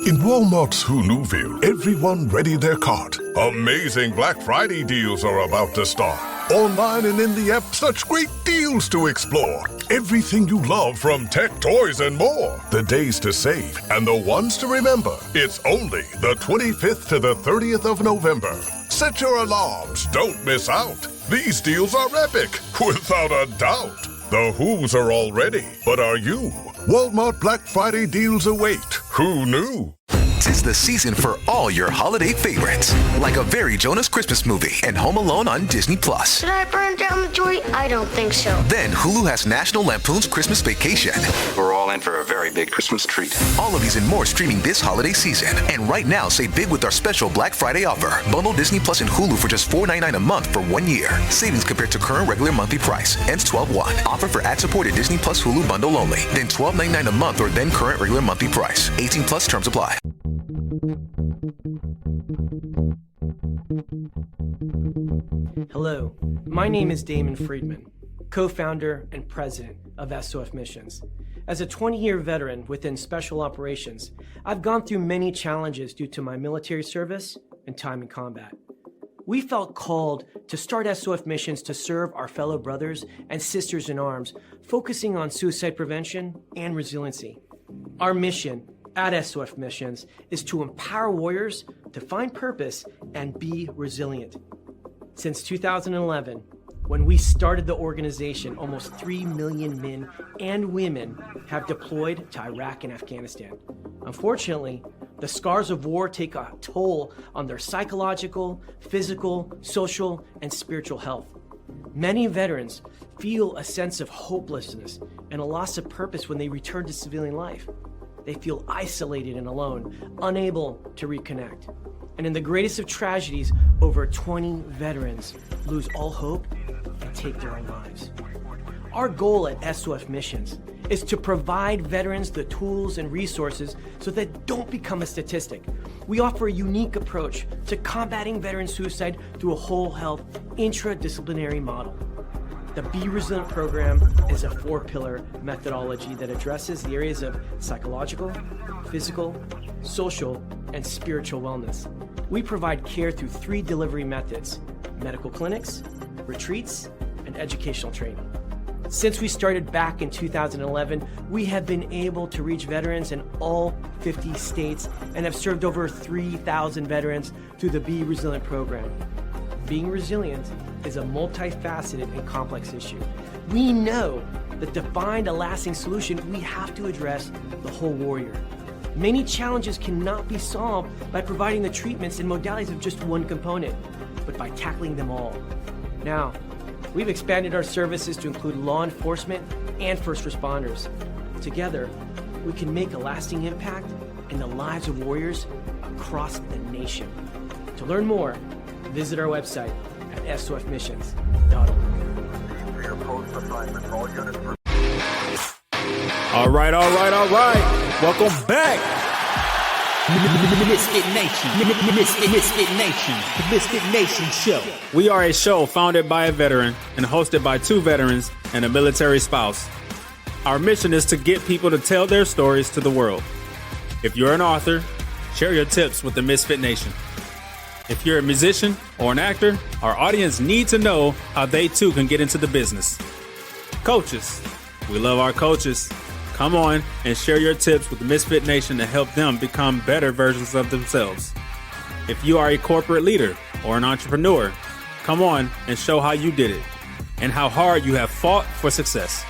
In Walmart's Who'Knewville, everyone ready their cart. Amazing Black Friday deals are about to start. Online and in the app, such great deals to explore. Everything you love from tech, toys, and more. The days to save and the ones to remember. It's only the 25th to the 30th of November. Set your alarms. Don't miss out. These deals are epic, without a doubt. The Who's are all ready, but are you? Walmart Black Friday deals await. Who knew? 'Tis the season for all your holiday favorites, like A Very Jonas Christmas Movie and Home Alone on Disney+. Should I burn down the joint? I don't think so. Then Hulu has National Lampoon's Christmas Vacation. We're all in for a very big Christmas treat. All of these and more streaming this holiday season. And right now, save big with our special Black Friday offer. Bundle Disney Plus and Hulu for just $4.99 a month for 1 year. Savings compared to current regular monthly price. Ends 12/1. Offer for ad-supported Disney Plus Hulu bundle only. Then $12.99 a month or then current regular monthly price. 18 plus terms apply. Hello, my name is Damon Friedman, co-founder and president of SOF Missions. As a 20-year veteran within Special Operations, I've gone through many challenges due to my military service and time in combat. We felt called to start SOF Missions to serve our fellow brothers and sisters in arms, focusing on suicide prevention and resiliency. Our mission at SOF Missions is to empower warriors to find purpose and be resilient. Since 2011, when we started the organization, almost 3 million men and women have deployed to Iraq and Afghanistan. Unfortunately, the scars of war take a toll on their psychological, physical, social, and spiritual health. Many veterans feel a sense of hopelessness and a loss of purpose when they return to civilian life. They feel isolated and alone, unable to reconnect. And in the greatest of tragedies, over 20 veterans lose all hope and take their own lives. Our goal at SOF Missions is to provide veterans the tools and resources so that they don't become a statistic. We offer a unique approach to combating veteran suicide through a whole health, intradisciplinary model. The Be Resilient program is a 4-pillar methodology that addresses the areas of psychological, physical, social, and spiritual wellness. We provide care through 3 delivery methods: medical clinics, retreats, and educational training. Since we started back in 2011, we have been able to reach veterans in all 50 states and have served over 3,000 veterans through the Be Resilient program. Being resilient is a multifaceted and complex issue. We know that to find a lasting solution, we have to address the whole warrior. Many challenges cannot be solved by providing the treatments and modalities of just one component, but by tackling them all. Now, we've expanded our services to include law enforcement and first responders. Together, we can make a lasting impact in the lives of warriors across the nation. To learn more, visit our website at sofmissions.org. All right. Welcome back. Misfit Nation, the Misfit Nation Show. We are a show founded by a veteran and hosted by 2 veterans and a military spouse. Our mission is to get people to tell their stories to the world. If you're an author, share your tips with the Misfit Nation. If you're a musician or an actor, our audience needs to know how they too can get into the business. Coaches, we love our coaches. Come on and share your tips with the Misfit Nation to help them become better versions of themselves. If you are a corporate leader or an entrepreneur, come on and show how you did it and how hard you have fought for success.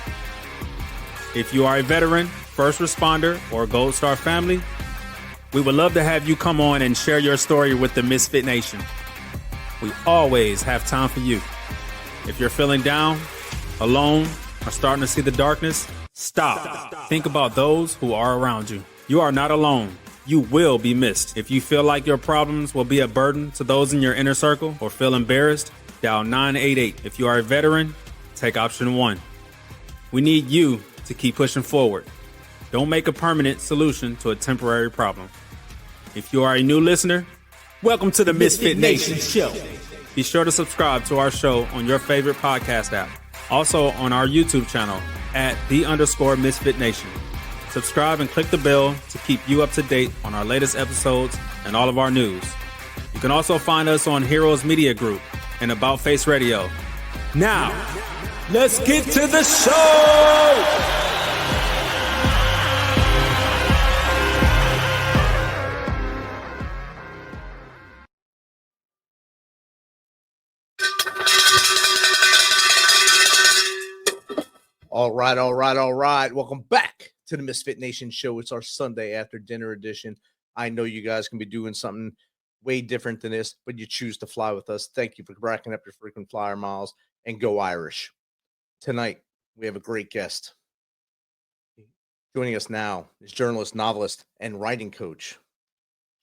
If you are a veteran, first responder, or Gold Star family, we would love to have you come on and share your story with the Misfit Nation. We always have time for you. If you're feeling down, alone, or starting to see the darkness, stop. Think about those who are around you. You are not alone. You will be missed. If you feel like your problems will be a burden to those in your inner circle or feel embarrassed, dial 988. If you are a veteran, take option 1. We need you to keep pushing forward. Don't make a permanent solution to a temporary problem. If you are a new listener, welcome to the Misfit Nation Show. Be sure to subscribe to our show on your favorite podcast app. Also on our YouTube channel at @the_Misfit Nation. subscribe and click the bell to keep you up to date on our latest episodes and all of our news. You can also find us on Heroes Media Group and About Face Radio. Now, let's get to the show! All right. Welcome back to the MisFitNation Show. It's our Sunday after dinner edition. I know you guys can be doing something way different than this, but you choose to fly with us. Thank you for racking up your freaking flyer miles, and go Irish. Tonight, we have a great guest. Joining us now is journalist, novelist, and writing coach,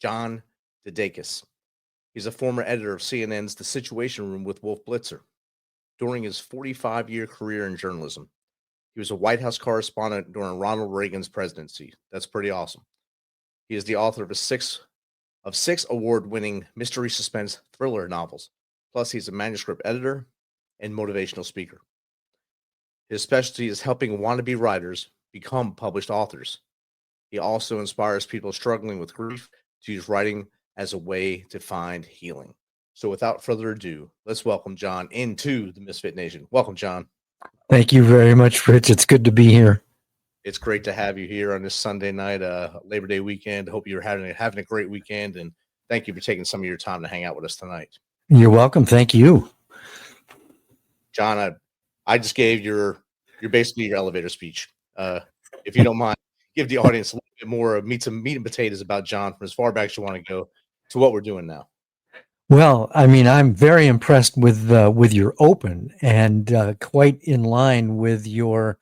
John DeDakis. He's a former editor of CNN's The Situation Room with Wolf Blitzer. During his 45-year career in journalism, he was a White House correspondent during Ronald Reagan's presidency. That's pretty awesome. He is the author of six award-winning mystery suspense thriller novels. Plus, he's a manuscript editor and motivational speaker. His specialty is helping wannabe writers become published authors. He also inspires people struggling with grief to use writing as a way to find healing. So without further ado, let's welcome John into the Misfit Nation. Welcome, John. Thank you very much, Rich. It's good to be here. It's great to have you here on this Sunday night, Labor Day weekend. Hope you're having a great weekend, and thank you for taking some of your time to hang out with us tonight. You're welcome. Thank you. John, I just gave your basically your elevator speech. If you don't mind, give the audience a little bit more of meat and potatoes about John from as far back as you want to go to what we're doing now. Well, I mean, I'm very impressed with your open and quite in line with your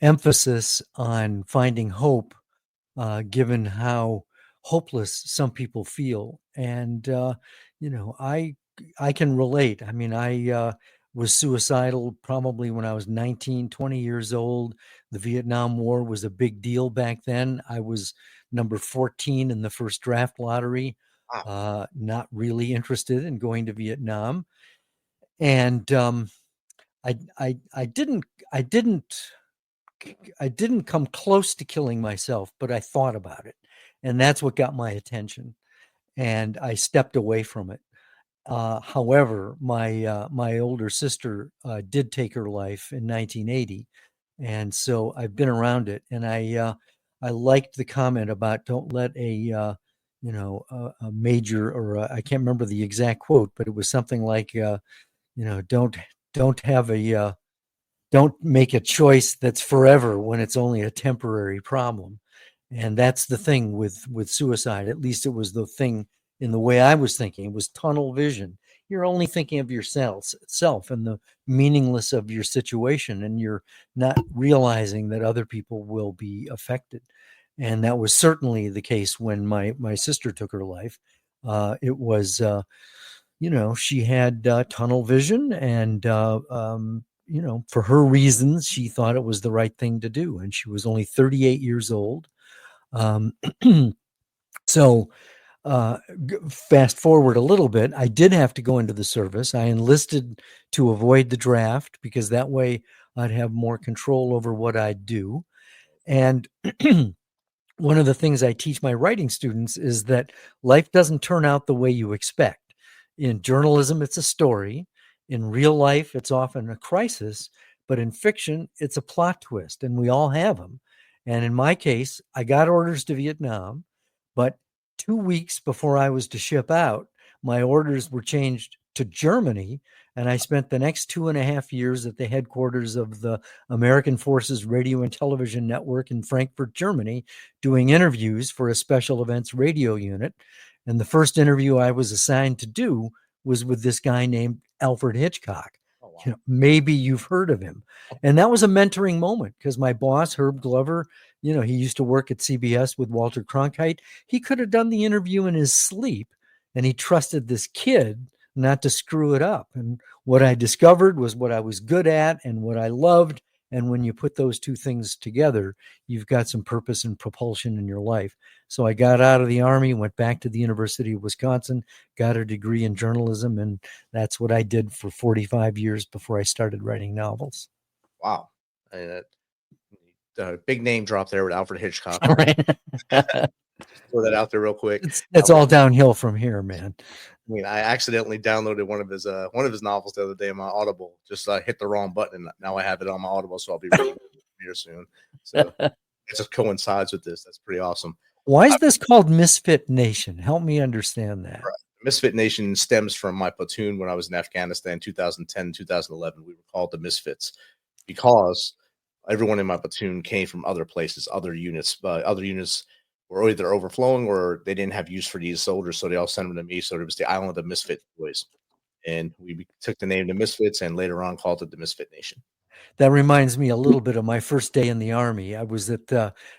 emphasis on finding hope, given how hopeless some people feel. And, I can relate. I mean, I was suicidal probably when I was 19, 20 years old. The Vietnam War was a big deal back then. I was number 14 in the first draft lottery. Wow. Not really interested in going to Vietnam. And I didn't come close to killing myself, but I thought about it. And that's what got my attention. And I stepped away from it. However, my older sister did take her life in 1980. And so I've been around it. And I liked the comment about don't let a major, or I can't remember the exact quote, but it was something like, don't make a choice that's forever when it's only a temporary problem. And that's the thing with suicide. At least it was the thing in the way I was thinking. It was tunnel vision. You're only thinking of yourself and the meaningless of your situation, and you're not realizing that other people will be affected. And that was certainly the case when my sister took her life. It was, she had tunnel vision, and, for her reasons, she thought it was the right thing to do. And she was only 38 years old. So fast forward a little bit, I did have to go into the service. I enlisted to avoid the draft because that way I'd have more control over what I'd do. And one of the things I teach my writing students is that life doesn't turn out the way you expect. In journalism, it's a story. In real life, it's often a crisis. But in fiction, it's a plot twist, and we all have them. And in my case, I got orders to Vietnam, but 2 weeks before I was to ship out, my orders were changed to Germany. And I spent the next 2.5 years at the headquarters of the American Forces Radio and Television Network in Frankfurt, Germany, doing interviews for a special events radio unit. And the first interview I was assigned to do was with this guy named Alfred Hitchcock. Oh, wow. Maybe you've heard of him. And that was a mentoring moment because my boss, Herb Glover, he used to work at CBS with Walter Cronkite. He could have done the interview in his sleep, and he trusted this kid not to screw it up. And what I discovered was what I was good at and what I loved. And when you put those two things together, you've got some purpose and propulsion in your life. So I got out of the Army, went back to the University of Wisconsin, got a degree in journalism. And that's what I did for 45 years before I started writing novels. Wow. big name drop there with Alfred Hitchcock. All right. Throw that out there real quick. It's all downhill from here, man. I mean, I accidentally downloaded one of his novels the other day on my Audible. Just hit the wrong button, and now I have it on my Audible, so I'll be reading it here soon. So it just coincides with this. That's pretty awesome. Why is this called Misfit Nation? Help me understand that. Right. Misfit Nation stems from my platoon when I was in Afghanistan, 2010, 2011. We were called the Misfits because everyone in my platoon came from other places, other units. Other units were either overflowing or they didn't have use for these soldiers, so they all sent them to me. So it was the Island of Misfit Boys. And we took the name the Misfits and later on called it the Misfit Nation. That reminds me a little bit of my first day in the Army. I was at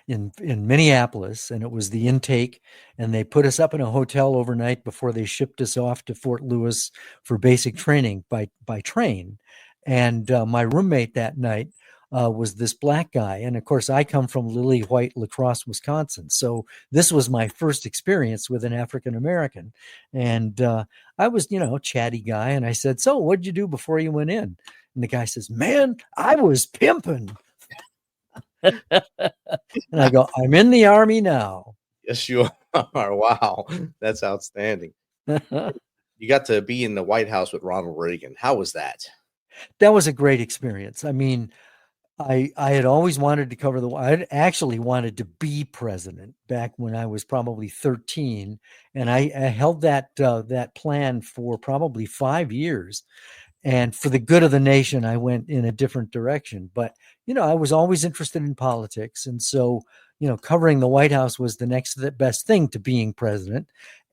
in Minneapolis, and it was the intake, and they put us up in a hotel overnight before they shipped us off to Fort Lewis for basic training by train. And my roommate that night was this black guy. And of course, I come from Lily White, La Crosse, Wisconsin. So this was my first experience with an African-American. And I was, chatty guy. And I said, so what'd you do before you went in? And the guy says, man, I was pimping. And I go, I'm in the Army now. Yes, you are. Wow. That's outstanding. You got to be in the White House with Ronald Reagan. How was that? That was a great experience. I mean, I had always wanted to cover I actually wanted to be president back when I was probably 13. And I held that plan for probably 5 years. And for the good of the nation, I went in a different direction. But, I was always interested in politics. And so, covering the White House was the next best thing to being president.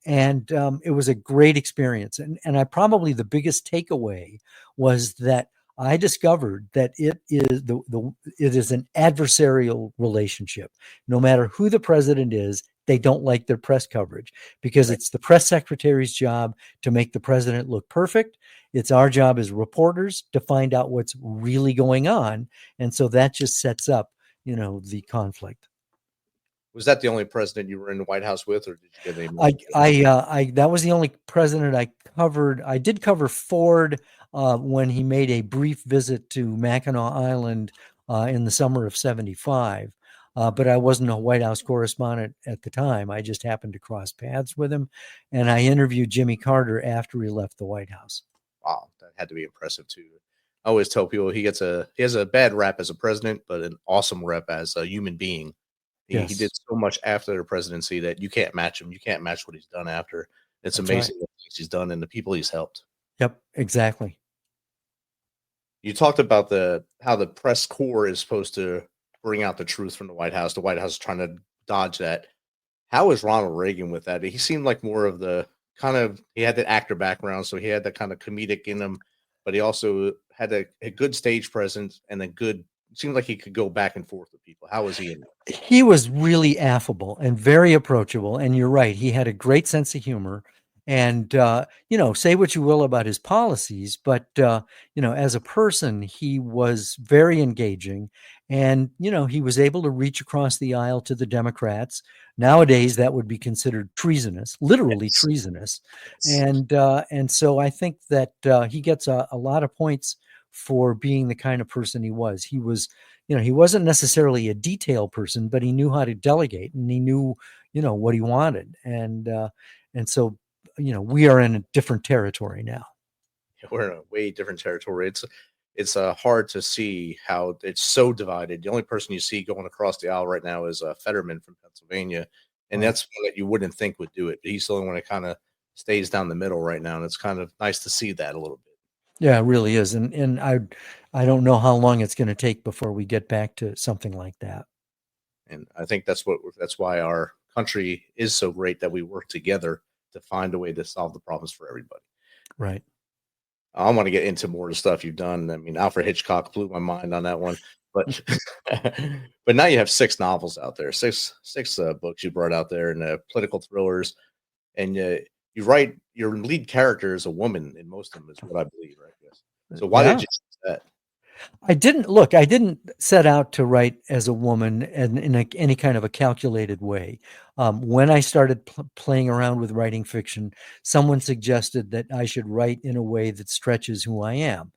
And it was a great experience. And I probably the biggest takeaway was that I discovered that it is an adversarial relationship. No matter who the president is, they don't like their press coverage because it's the press secretary's job to make the president look perfect. It's our job as reporters to find out what's really going on. And so that just sets up, the conflict. Was that the only president you were in the White House with, or did you get any more? That was the only president I covered. I did cover Ford when he made a brief visit to Mackinac Island in the summer of '75. But I wasn't a White House correspondent at the time. I just happened to cross paths with him. And I interviewed Jimmy Carter after he left the White House. Wow, that had to be impressive too. I always tell people he has a bad rap as a president, but an awesome rep as a human being. He did so much after the presidency that you can't match him. You can't match what he's done after. It's amazing what he's done and the people he's helped. Yep, exactly. You talked about how the press corps is supposed to bring out the truth from the White House. The White House is trying to dodge that. How is Ronald Reagan with that? He seemed like more of he had that actor background, so he had that kind of comedic in him, but he also had a good stage presence and it seemed like he could go back and forth with people. How was he in that? He was really affable and very approachable. And you're right. He had a great sense of humor. And, say what you will about his policies, but, as a person, he was very engaging and, he was able to reach across the aisle to the Democrats. Nowadays, that would be considered treasonous, literally treasonous. And so I think that he gets a lot of points for being the kind of person he was. He was, he wasn't necessarily a detail person, but he knew how to delegate and he knew, what he wanted. And so, we are in a different territory now. We're in a way different territory. It's hard to see how it's so divided. The only person you see going across the aisle right now is Fetterman from Pennsylvania. And that's one that you wouldn't think would do it. But he's the only one that kind of stays down the middle right now. And it's kind of nice to see that a little bit. Yeah, it really is. And I don't know how long it's going to take before we get back to something like that. And I think that's why our country is so great, that we work together to find a way to solve the problems for everybody. Right. I want to get into more of the stuff you've done. I mean, Alfred Hitchcock blew my mind on that one, but but now you have 6 novels out there, six books you brought out there, and political thrillers, and you write your lead character is a woman in most of them, is what I believe, right? Yes. So why did you choose that? I didn't set out to write as a woman and in any kind of a calculated way. When I started playing around with writing fiction, someone suggested that I should write in a way that stretches who I am.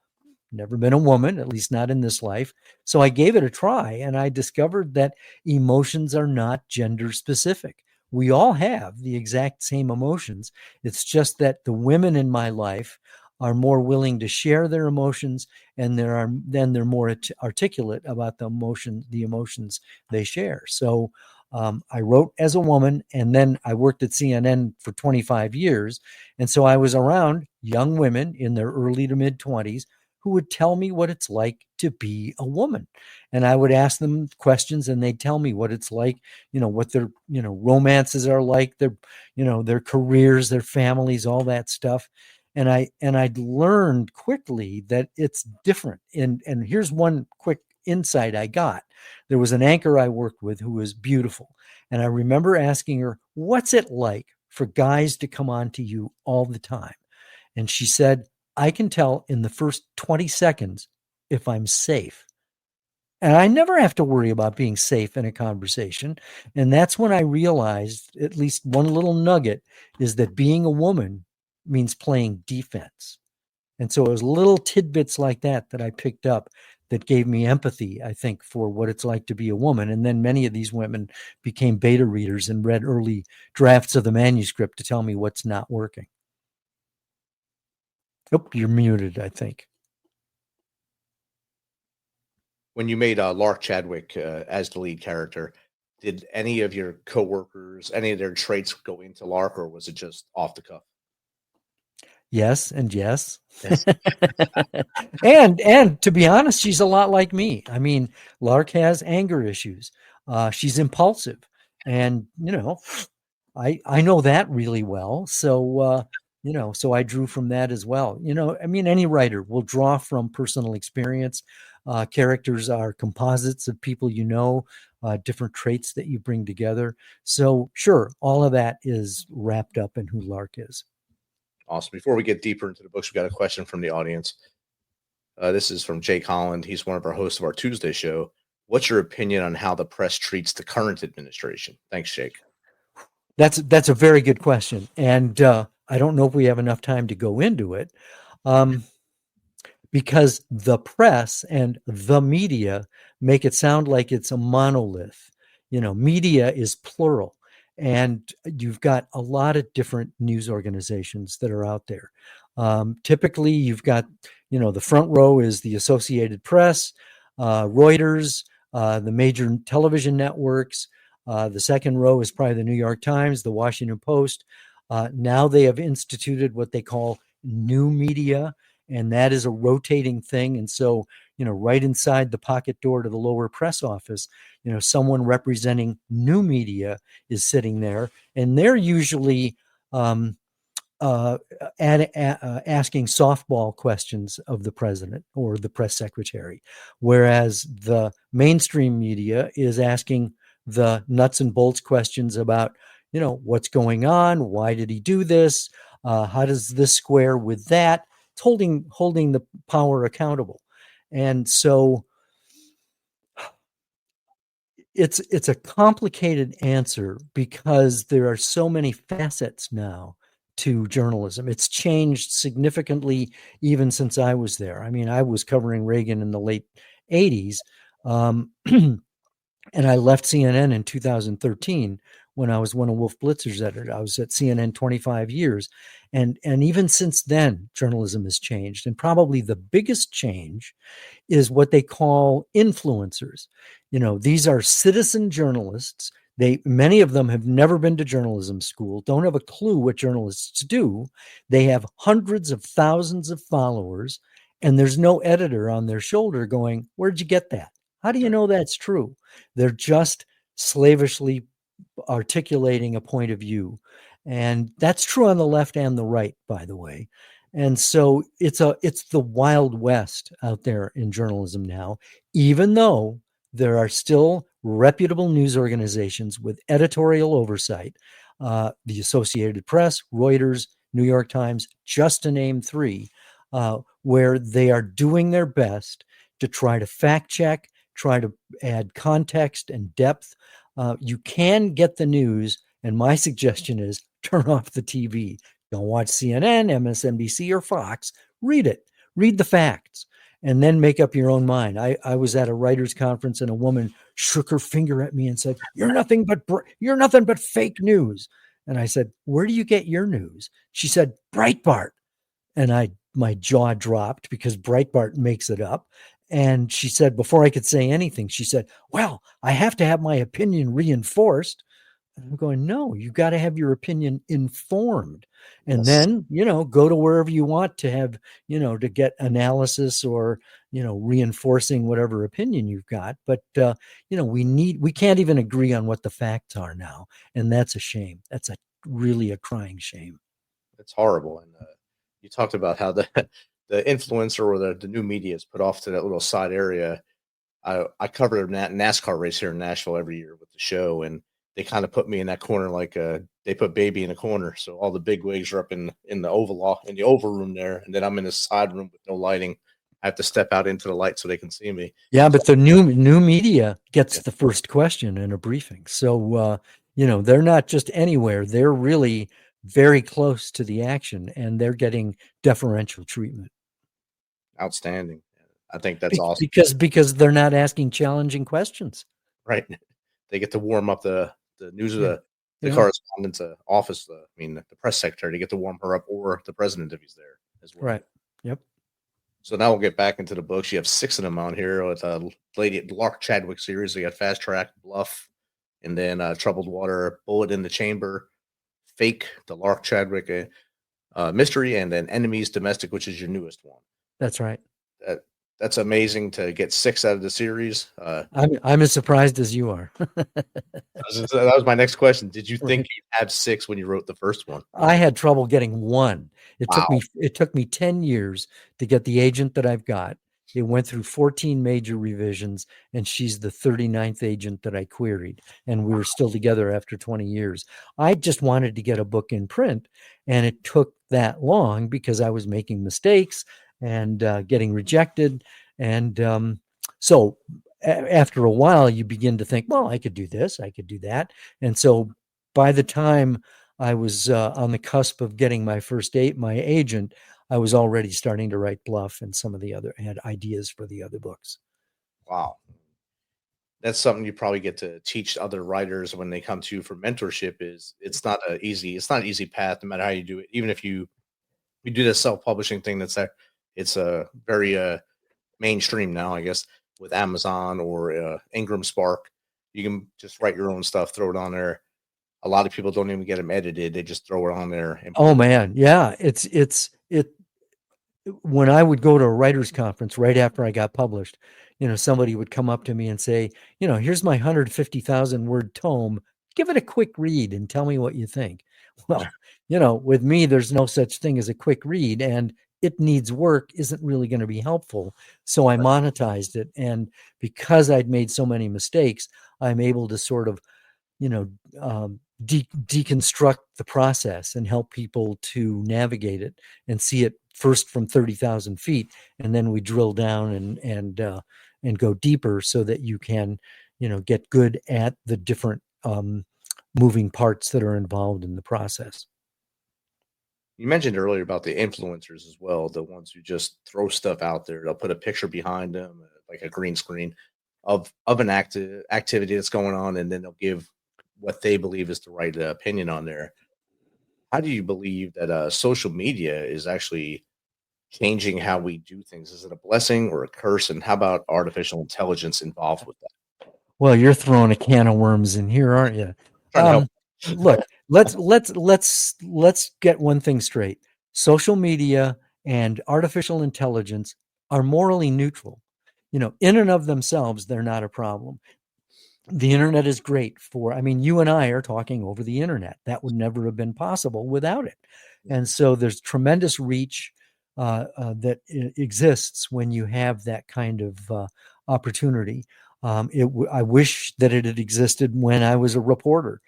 never been a woman, at least not in this life. So I gave it a try, and I discovered that emotions are not gender specific. We all have the exact same emotions. It's just that the women in my life are more willing to share their emotions, and they're more articulate about the emotions they share. So I wrote as a woman, and then I worked at CNN for 25 years. And so I was around young women in their early to mid 20s who would tell me what it's like to be a woman. And I would ask them questions, and they'd tell me what it's like, what their, romances are like, their careers, their families, all that stuff. And I'd learned quickly that it's different. And here's one quick insight I got. There was an anchor I worked with who was beautiful. And I remember asking her, what's it like for guys to come on to you all the time? And she said, I can tell in the first 20 seconds if I'm safe. And I never have to worry about being safe in a conversation. And that's when I realized at least one little nugget is that being a woman means playing defense. And so it was little tidbits like that I picked up that gave me empathy, I think, for what it's like to be a woman. And then many of these women became beta readers and read early drafts of the manuscript to tell me what's not working. Oh, you're muted, I think. When you made Lark Chadwick as the lead character, did any of your coworkers, any of their traits go into Lark, or was it just off the cuff? Yes and yes. and to be honest, she's a lot like me. I mean, Lark has anger issues. She's impulsive, and I know that really well. So so I drew from that as well. I mean, any writer will draw from personal experience. Characters are composites of people different traits that you bring together. So sure, all of that is wrapped up in who Lark is. Awesome. Before we get deeper into the books, we got a question from the audience. This is from Jake Holland. He's one of our hosts of our Tuesday show. What's your opinion on how the press treats the current administration? Thanks, Jake. That's a very good question. And I don't know if we have enough time to go into it because the press and the media make it sound like it's a monolith. Media is plural. And you've got a lot of different news organizations that are out there. Typically, you've got, the front row is the Associated Press, Reuters, the major television networks. The second row is probably the New York Times, the Washington Post. Now they have instituted what they call new media, and that is a rotating thing. And so, right inside the pocket door to the lower press office, someone representing new media is sitting there, and they're usually asking softball questions of the president or the press secretary, whereas the mainstream media is asking the nuts and bolts questions about, what's going on, why did he do this, how does this square with that. It's holding the power accountable. And so it's a complicated answer because there are so many facets now to journalism. It's changed significantly even since I was there. I mean, I was covering Reagan in the late 80s, and I left CNN in 2013 when I was one of Wolf Blitzer's editors. I was at CNN 25 years. And even since then, journalism has changed. And probably the biggest change is what they call influencers. These are citizen journalists. Many of them have never been to journalism school, don't have a clue what journalists do. They have hundreds of thousands of followers, and there's no editor on their shoulder going, where'd you get that? How do you know that's true? They're just slavishly articulating a point of view. And that's true on the left and the right, by the way. And so it's the Wild West out there in journalism now, even though there are still reputable news organizations with editorial oversight, the Associated Press, Reuters, New York Times, just to name three, where they are doing their best to try to fact check, try to add context and depth. You can get the news, and my suggestion is turn off the TV. Don't watch CNN, MSNBC, or Fox. Read it. Read the facts. and then make up your own mind. I was at a writers conference and a woman shook her finger at me and said, you're nothing but fake news. And I said, where do you get your news? She said, Breitbart. And my jaw dropped because Breitbart makes it up. And she said, before I could say anything, she said, well, I have to have my opinion reinforced. And I'm going, no, you got to have your opinion informed. And then, go to wherever you want to have, to get analysis or, reinforcing whatever opinion you've got. But, we can't even agree on what the facts are now. And that's a shame. That's really a crying shame. It's horrible. And you talked about how the influencer or the new media is put off to that little side area. I cover a NASCAR race here in Nashville every year with the show, and they kind of put me in that corner like they put baby in a corner. So all the big wigs are up in the oval room there, and then I'm in the side room with no lighting. I have to step out into the light so they can see me. Yeah, but the new media gets the first question in a briefing. So they're not just anywhere. They're really very close to the action, and they're getting deferential treatment. Outstanding. I think that's awesome. Because they're not asking challenging questions. Right. They get to warm up the news of the correspondent's office. The press secretary, to get to warm her up, or the president if he's there as well. Right. Yep. So now we'll get back into the books. You have 6 of them on here with the Lark Chadwick series. We got Fast Track, Bluff, and then Troubled Water, Bullet in the Chamber, Fake, the Lark Chadwick mystery, and then Enemies Domestic, which is your newest one. That's right. That's amazing to get 6 out of the series. I'm as surprised as you are. That was my next question. Did you think you'd have 6 when you wrote the first one? I had trouble getting 1. It took me 10 years to get the agent that I've got. It went through 14 major revisions, and she's the 39th agent that I queried. And we were still together after 20 years. I just wanted to get a book in print, and it took that long because I was making mistakes and getting rejected. And so after a while, you begin to think, well, I could do this, I could do that. And so by the time I was on the cusp of getting my agent, I was already starting to write Bluff, and had ideas for the other books. Wow. That's something you probably get to teach other writers when they come to you for mentorship. It's not an easy path, no matter how you do it. Even if you do the self-publishing thing, it's a very mainstream now, I guess, with Amazon or Ingram Spark. You can just write your own stuff, throw it on there. A lot of people don't even get them edited; they just throw it on there. Oh man, yeah, it. When I would go to a writer's conference right after I got published, somebody would come up to me and say, here's my 150,000 word tome. Give it a quick read and tell me what you think. Well, with me, there's no such thing as a quick read, and it needs work isn't really going to be helpful. So I monetized it. And because I'd made so many mistakes, I'm able to sort of, deconstruct the process and help people to navigate it and see it first from 30,000 feet. And then we drill down and go deeper so that you can, get good at the different moving parts that are involved in the process. You mentioned earlier about the influencers as well, the ones who just throw stuff out there. They'll put a picture behind them, like a green screen of an activity that's going on, and then they'll give what they believe is the right opinion on there. How do you believe that social media is actually changing how we do things? Is it a blessing or a curse? And how about artificial intelligence involved with that? Well, you're throwing a can of worms in here, aren't you? Look, let's get one thing straight. Social media and artificial intelligence are morally neutral. In and of themselves, they're not a problem. The internet is great you and I are talking over the internet. That would never have been possible without it. And so there's tremendous reach that exists when you have that kind of opportunity. I wish that it had existed when I was a reporter,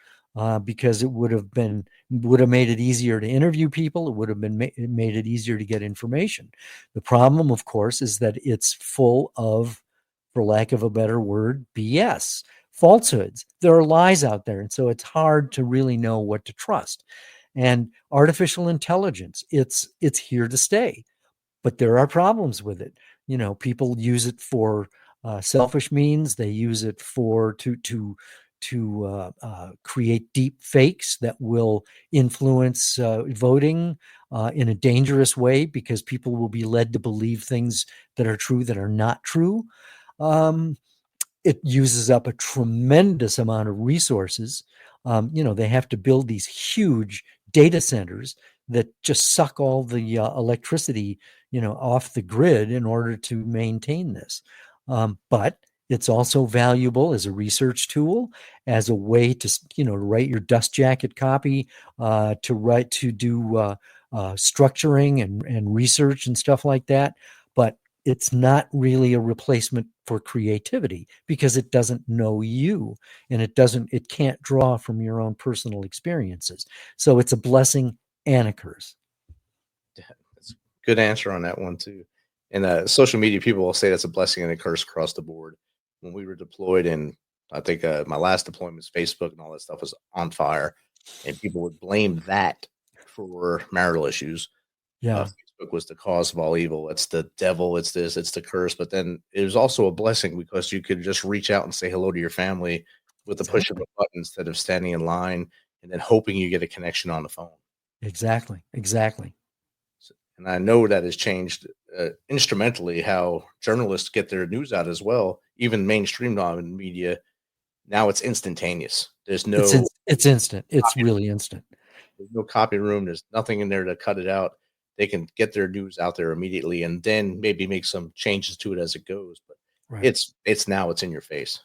because it would have made it easier to interview people. It would have made it easier to get information. The problem, of course, is that it's full of, for lack of a better word, BS, falsehoods. There are lies out there. And so it's hard to really know what to trust. And artificial intelligence, it's here to stay, but there are problems with it. People use it for selfish means. They use it for to create deep fakes that will influence voting in a dangerous way, because people will be led to believe things that are true that are not true. It uses up a tremendous amount of resources. They have to build these huge data centers that just suck all the electricity, off the grid in order to maintain this. But it's also valuable as a research tool, as a way to, write your dust jacket copy, to do structuring and research and stuff like that. But it's not really a replacement for creativity, because it doesn't know you, and it can't draw from your own personal experiences. So it's a blessing and a curse. That's a good answer on that one too. And social media people will say that's a blessing and a curse across the board. When we were deployed, and I think my last deployment was Facebook and all that stuff was on fire, and people would blame that for marital issues. Yeah. Facebook was the cause of all evil. It's the devil. It's this. It's the curse. But then it was also a blessing, because you could just reach out and say hello to your family with the push of a button, instead of standing in line and then hoping you get a connection on the phone. Exactly. And I know that has changed instrumentally how journalists get their news out as well. Even mainstream media, now it's instantaneous. There's no. It's instant. It's really instant. There's no copy room. There's nothing in there to cut it out. They can get their news out there immediately, and then maybe make some changes to it as it goes. But Right. it's now it's in your face.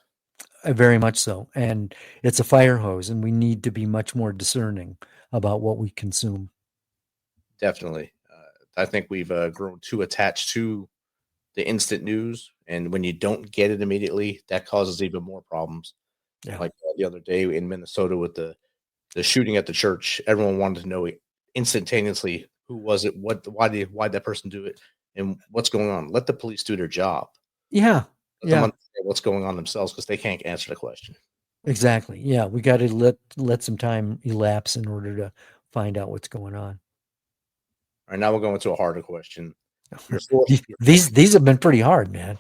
Very much so. And it's a fire hose, and we need to be much more discerning about what we consume. Definitely. I think we've grown too attached to the instant news, and when you don't get it immediately, that causes even more problems. Yeah. Like the other day in Minnesota with the shooting at the church, everyone wanted to know instantaneously who was it, why did that person do it, and what's going on. Let the police do their job. Yeah. Let them understand what's going on themselves, because they can't answer the question. Exactly. Yeah. We got to let some time elapse in order to find out what's going on. All right, now we're going to a harder question. These have been pretty hard, man.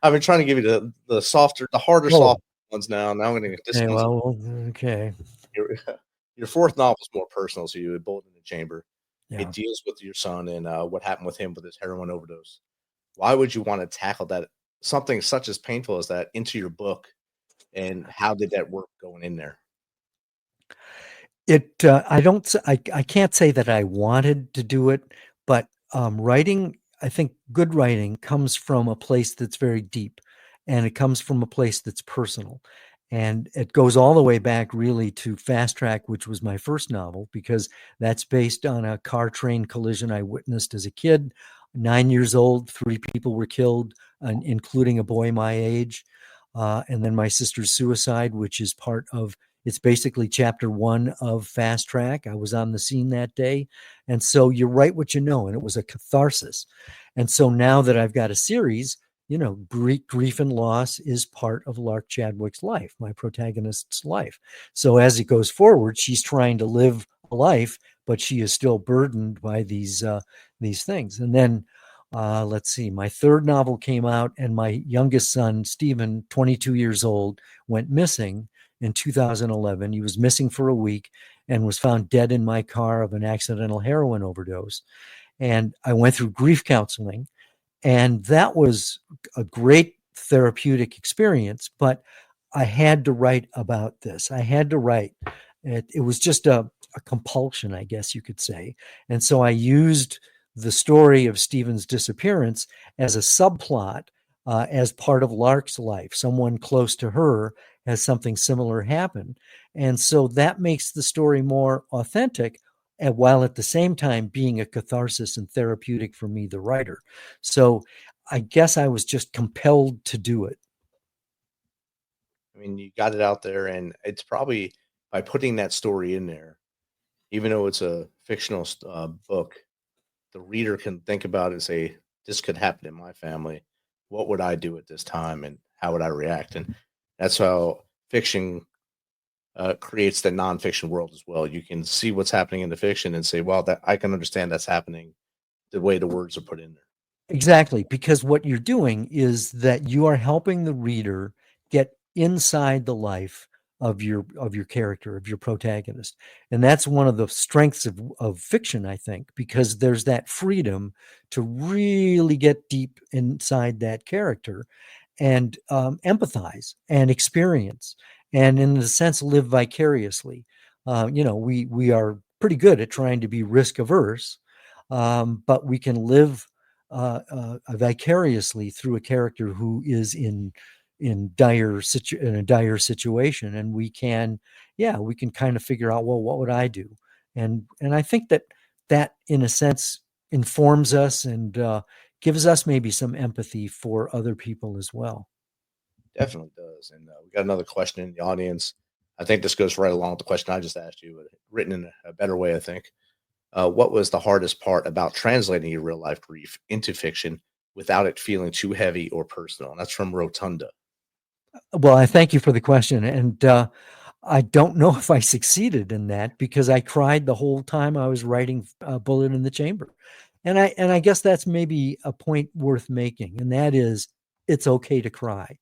I've been trying to give you the harder, soft ones now. Now I'm going to get this one. Okay. Your fourth novel is more personal to you, Bullet in the Chamber. Yeah. It deals with your son and what happened with him with his heroin overdose. Why would you want to tackle that, something such as painful as that, into your book? And how did that work going in there? I can't say that I wanted to do it, but writing, I think good writing comes from a place that's very deep, and it comes from a place that's personal. And it goes all the way back really to Fast Track, which was my first novel, because that's based on a car train collision I witnessed as a kid. 9 years old, 3 people were killed, including a boy my age. And then my sister's suicide, which is it's basically chapter 1 of Fast Track. I was on the scene that day. And so you write what you know, and it was a catharsis. And so now that I've got a series, grief and loss is part of Lark Chadwick's life, my protagonist's life. So as it goes forward, she's trying to live a life, but she is still burdened by these things. And then let's see, my third novel came out, and my youngest son, Stephen, 22 years old, went missing in 2011. He was missing for a week and was found dead in my car of an accidental heroin overdose. And I went through grief counseling, and that was a great therapeutic experience, but I had to write about this. I had to write. It was just a compulsion, I guess you could say. And so I used the story of Stephen's disappearance as a subplot, as part of Lark's life. Someone close to her has something similar happen. And so that makes the story more authentic, and while at the same time being a catharsis and therapeutic for me, the writer. So I guess I was just compelled to do it. I mean, you got it out there, and it's probably by putting that story in there, even though it's a fictional book, the reader can think about it and say, this could happen in my family. What would I do at this time, and how would I react? And that's how fiction creates the nonfiction world as well. You can see what's happening in the fiction and say, well, that I can understand that's happening the way the words are put in there. Exactly, because what you're doing is that you are helping the reader get inside the life of your character, of your protagonist. And that's one of the strengths of fiction, I think, because there's that freedom to really get deep inside that character and empathize and experience and in a sense live vicariously. We are pretty good at trying to be risk averse, but we can live vicariously through a character who is in a dire situation, and we can kind of figure out, well, what would I do? And I think that in a sense informs us and gives us maybe some empathy for other people as well. Definitely does. And we got another question in the audience. I think this goes right along with the question I just asked you, but written in a better way, I think. What was the hardest part about translating your real life grief into fiction without it feeling too heavy or personal? And that's from Rotunda. Well, I thank you for the question. And I don't know if I succeeded in that because I cried the whole time I was writing Bullet in the Chamber. And I guess that's maybe a point worth making. And that is, it's okay to cry.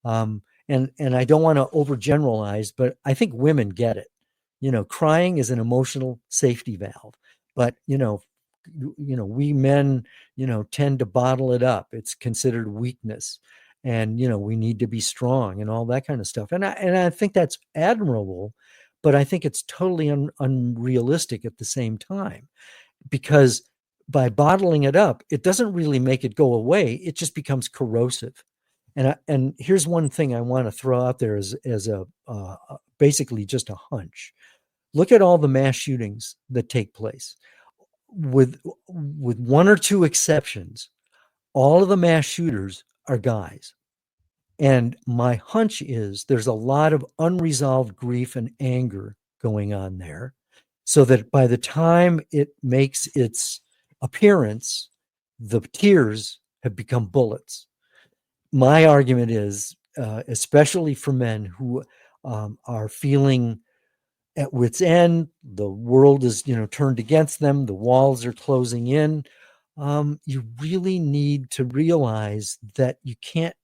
And I don't want to overgeneralize, but I think women get it. Crying is an emotional safety valve, but we men, tend to bottle it up. It's considered weakness, and we need to be strong and all that kind of stuff. And I think that's admirable, but I think it's totally unrealistic at the same time, because by bottling it up, it doesn't really make it go away. It just becomes corrosive. And here's one thing I want to throw out there as a basically just a hunch. Look at all the mass shootings that take place. With one or two exceptions, all of the mass shooters are guys. And my hunch is there's a lot of unresolved grief and anger going on there, so that by the time it makes its appearance, the tears have become bullets. My argument is, especially for men who are feeling at wit's end, the world is turned against them, the walls are closing in. You really need to realize that you can't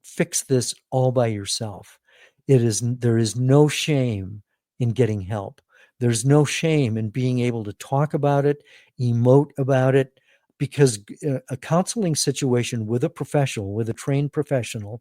fix this all by yourself. There is no shame in getting help. There's no shame in being able to talk about it, emote about it, because a counseling situation with a professional, with a trained professional,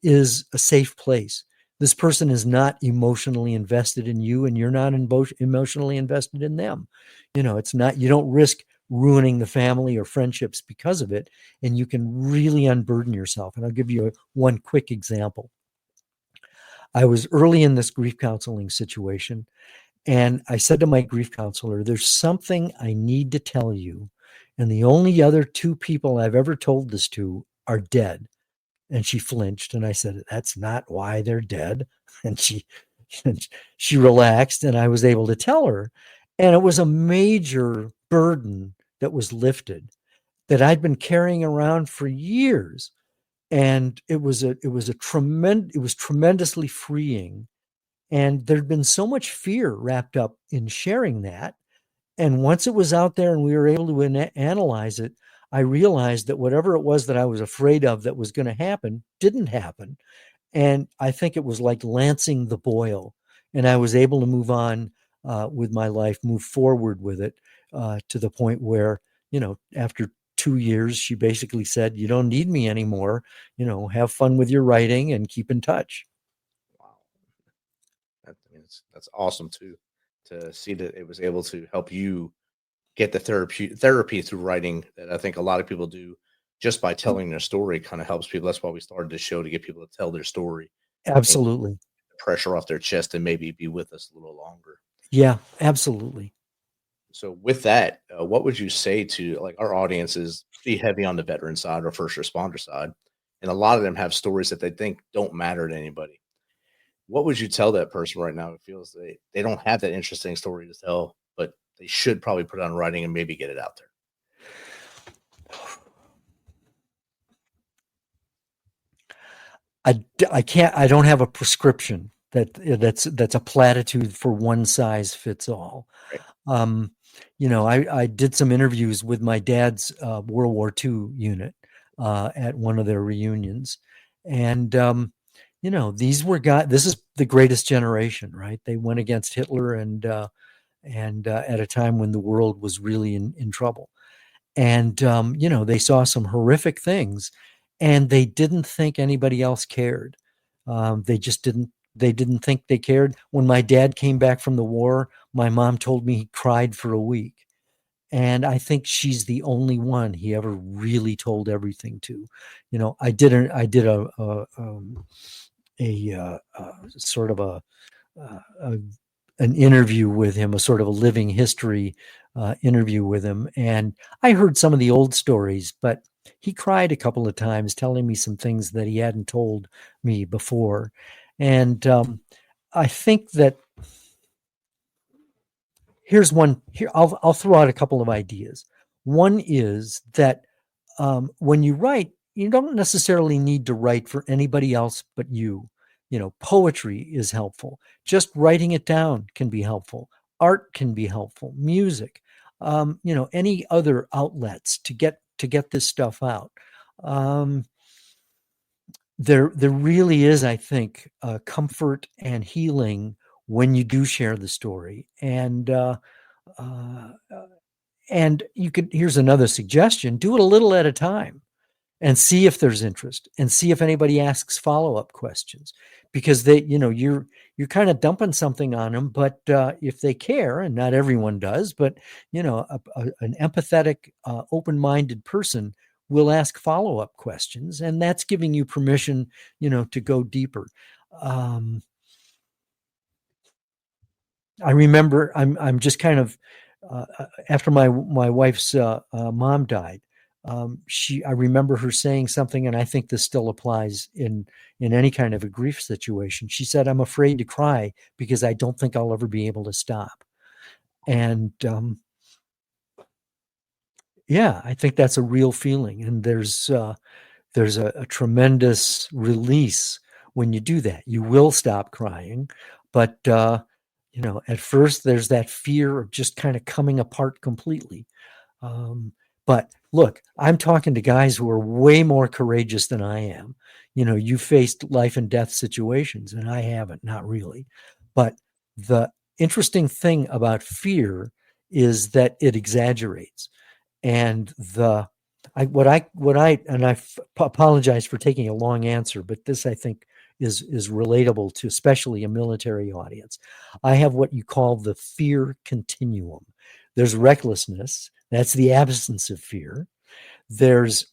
is a safe place. This person is not emotionally invested in you, and you're not emotionally invested in them. It's not, you don't risk ruining the family or friendships because of it, and you can really unburden yourself. And I'll give you one quick example. I was early in this grief counseling situation, and I said to my grief counselor, there's something I need to tell you. And the only other two people I've ever told this to are dead. And she flinched, and I said, that's not why they're dead. And she relaxed, and I was able to tell her. And it was a major burden that was lifted that I'd been carrying around for years. And it was tremendously freeing. And there'd been so much fear wrapped up in sharing that. And once it was out there and we were able to analyze it, I realized that whatever it was that I was afraid of that was going to happen didn't happen. And I think it was like lancing the boil. And I was able to move on with my life, move forward with it to the point where, after 2 years, she basically said, you don't need me anymore. Have fun with your writing and keep in touch. Wow. That's awesome to see that it was able to help you get the therapy through writing that I think a lot of people do just by telling their story. Kind of helps people. That's why we started this show, to get people to tell their story. Absolutely. The pressure off their chest and maybe be with us a little longer. Yeah, absolutely. So with that, what would you say to, like, our audience is pretty heavy on the veteran side or first responder side, and a lot of them have stories that they think don't matter to anybody. What would you tell that person right now who feels they don't have that interesting story to tell, but they should probably put it on writing and maybe get it out there? I don't have a prescription that's a platitude for one size fits all. I did some interviews with my dad's World War II unit at one of their reunions. And, these were guys, this is the greatest generation, right? They went against Hitler and at a time when the world was really in trouble. And, they saw some horrific things and they didn't think anybody else cared. They didn't think they cared. When my dad came back from the war, my mom told me he cried for a week. And I think she's the only one he ever really told everything to. I did a sort of an interview with him, a sort of a living history interview with him. And I heard some of the old stories, but he cried a couple of times telling me some things that he hadn't told me before. And I think that here's one here. I'll throw out a couple of ideas. One is that when you write, you don't necessarily need to write for anybody else but you. Poetry is helpful. Just writing it down can be helpful. Art can be helpful. Music, any other outlets to get this stuff out. There really is, I think, comfort and healing when you do share the story. And you could, here's another suggestion, do it a little at a time and see if there's interest and see if anybody asks follow-up questions, because you're kind of dumping something on them, but if they care, and not everyone does, but an empathetic, open-minded person will ask follow-up questions, and that's giving you permission, to go deeper. I remember I'm just kind of after my wife's mom died. I remember her saying something, and I think this still applies in any kind of a grief situation. She said, "I'm afraid to cry because I don't think I'll ever be able to stop." And I think that's a real feeling, and there's a tremendous release when you do that. You will stop crying, but at first there's that fear of just kind of coming apart completely. But look, I'm talking to guys who are way more courageous than I am. You faced life and death situations, and I haven't, not really. But the interesting thing about fear is that it exaggerates. And I apologize for taking a long answer, but this, I think, is relatable to especially a military audience. I have what you call the fear continuum. There's recklessness. That's the absence of fear. There's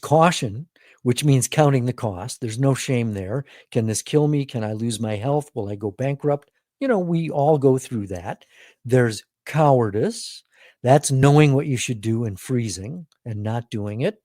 caution, which means counting the cost. There's no shame there. Can this kill me? Can I lose my health? Will I go bankrupt? We all go through that. There's cowardice. That's knowing what you should do and freezing and not doing it.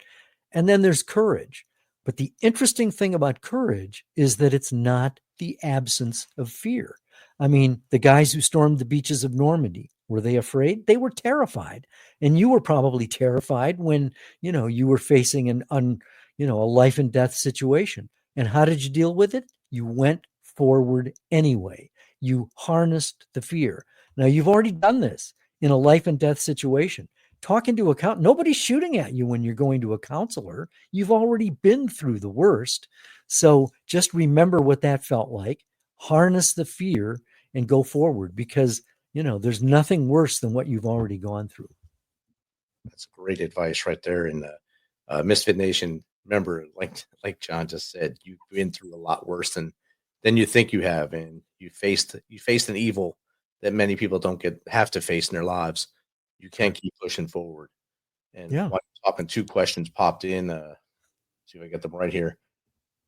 And then there's courage. But the interesting thing about courage is that it's not the absence of fear. I mean, the guys who stormed the beaches of Normandy, were they afraid? They were terrified. And you were probably terrified when, you were facing a life and death situation. And how did you deal with it? You went forward anyway. You harnessed the fear. Now, you've already done this in a life and death situation. Talking to a nobody's shooting at you when you're going to a counselor. You've already been through the worst. So just remember what that felt like, harness the fear and go forward, because, there's nothing worse than what you've already gone through. That's great advice right there. And Misfit Nation, remember, like John just said, you've been through a lot worse than you think you have. And you faced an evil that many people don't have to face in their lives. You can't keep pushing forward. And while talking, 2 questions popped in. See if I get them right here.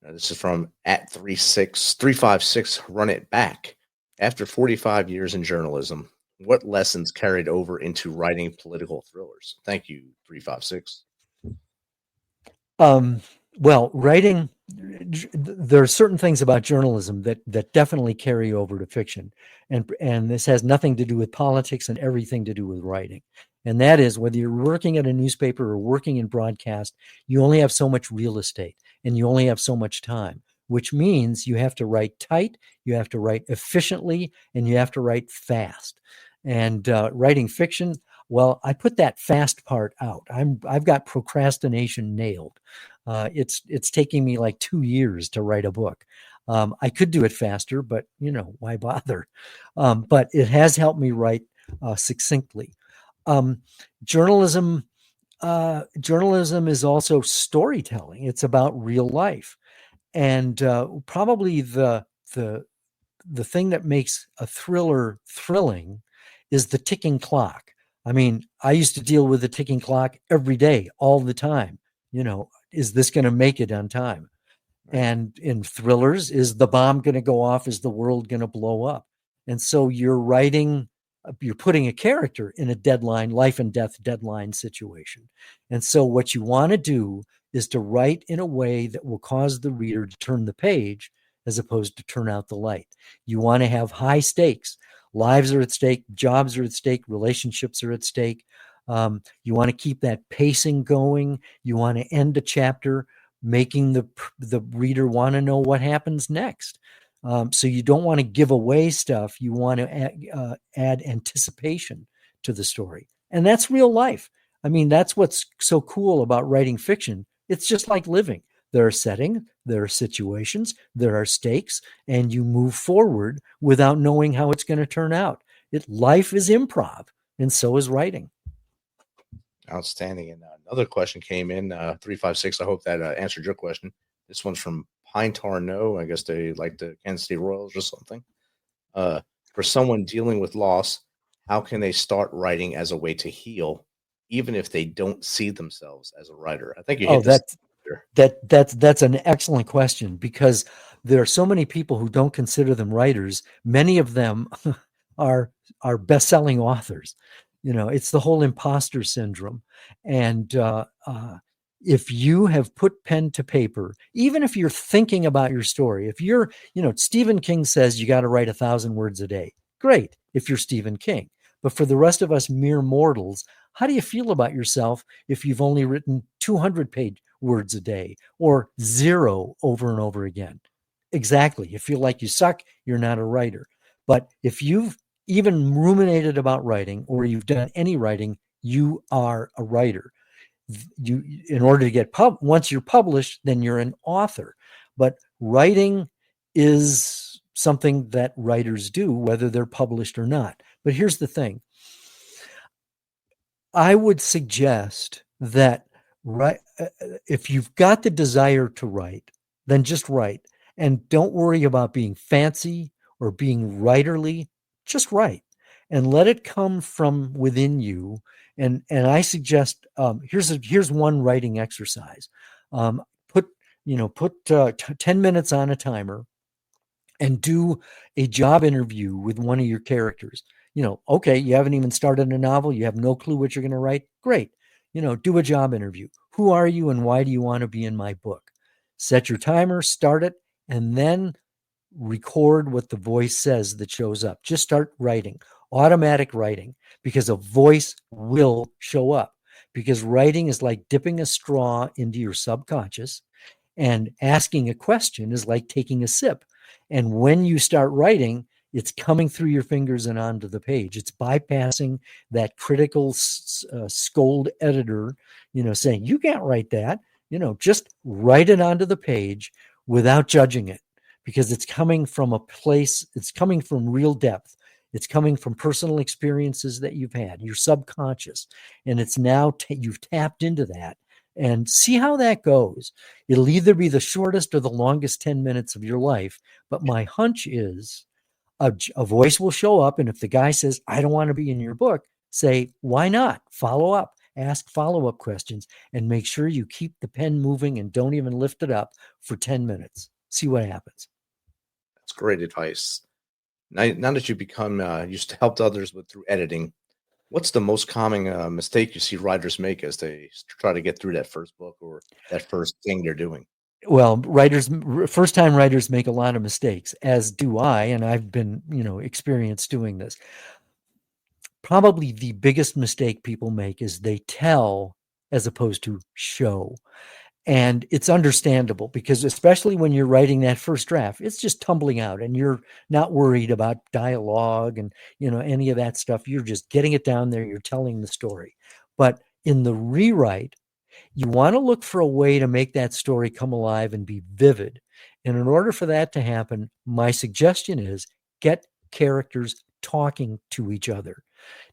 This is from @356 Run It Back. After 45 years in journalism, what lessons carried over into writing political thrillers? Thank you, 356. Well, writing, there are certain things about journalism that definitely carry over to fiction. And this has nothing to do with politics and everything to do with writing. And that is, whether you're working at a newspaper or working in broadcast, you only have so much real estate and you only have so much time, which means you have to write tight, you have to write efficiently, and you have to write fast. And writing fiction, well, I put that fast part out. I've got procrastination nailed. It's taking me like 2 years to write a book. I could do it faster, but why bother? But it has helped me write succinctly. Journalism is also storytelling. It's about real life, and probably the thing that makes a thriller thrilling is the ticking clock. I mean, I used to deal with the ticking clock every day, all the time. Is this going to make it on time? And in thrillers, is the bomb going to go off? Is the world going to blow up? And so you're putting a character in a deadline, life and death deadline situation. And so what you want to do is to write in a way that will cause the reader to turn the page as opposed to turn out the light. You want to have high stakes. Lives are at stake, jobs are at stake, relationships are at stake. You want to keep that pacing going. You want to end a chapter making the reader want to know what happens next. So you don't want to give away stuff. You want to add anticipation to the story. And that's real life. I mean, that's what's so cool about writing fiction. It's just like living. There are settings, there are situations, there are stakes, and you move forward without knowing how it's going to turn out. Life is improv, and so is writing. Outstanding. And another question came in, 356. I hope that answered your question. This one's from Pine Tar No. I guess they like the Kansas City Royals or something. For someone dealing with loss, how can they start writing as a way to heal, even if they don't see themselves as a writer? I think you hit that's an excellent question, because there are so many people who don't consider them writers. Many of them are best-selling authors. It's the whole imposter syndrome. And if you have put pen to paper, even if you're thinking about your story, if you're, Stephen King says you got to write 1,000 words a day. Great, if you're Stephen King. But for the rest of us mere mortals, how do you feel about yourself if you've only written 200 words a day or 0 over and over again? Exactly. You feel like you suck, you're not a writer. But if you've even ruminated about writing, or you've done any writing, you are a writer. In order to get once you're published, then you're an author. But writing is something that writers do, whether they're published or not. But here's the thing. I would suggest that if you've got the desire to write, then just write. And don't worry about being fancy or being writerly. Just write and let it come from within you. And I suggest here's one writing exercise. Put 10 minutes on a timer and do a job interview with one of your characters. Okay, you haven't even started a novel, you have no clue what you're going to write. Great. Do a job interview. Who are you and why do you want to be in my book? Set your timer, start it, and then record what the voice says that shows up. Just start writing, automatic writing, because a voice will show up. Because writing is like dipping a straw into your subconscious, and asking a question is like taking a sip. And when you start writing, it's coming through your fingers and onto the page. It's bypassing that critical scold editor, saying, you can't write that. Just write it onto the page without judging it, because it's coming from a place, it's coming from real depth. It's coming from personal experiences that you've had, your subconscious. And it's now you've tapped into that, and see how that goes. It'll either be the shortest or the longest 10 minutes of your life. But my hunch is a voice will show up. And if the guy says, I don't want to be in your book, say, why not? Follow up, ask follow-up questions, and make sure you keep the pen moving and don't even lift it up for 10 minutes. See what happens. That's great advice. Now that you become used to help others through editing, what's the most common mistake you see writers make as they try to get through that first book or that first thing they're doing? Well, first-time writers make a lot of mistakes, as do I, and I've been, experienced doing this. Probably the biggest mistake people make is they tell as opposed to show. And it's understandable because especially when you're writing that first draft, it's just tumbling out and you're not worried about dialogue and, any of that stuff. You're just getting it down there. You're telling the story. But in the rewrite, you want to look for a way to make that story come alive and be vivid. And in order for that to happen, my suggestion is get characters talking to each other.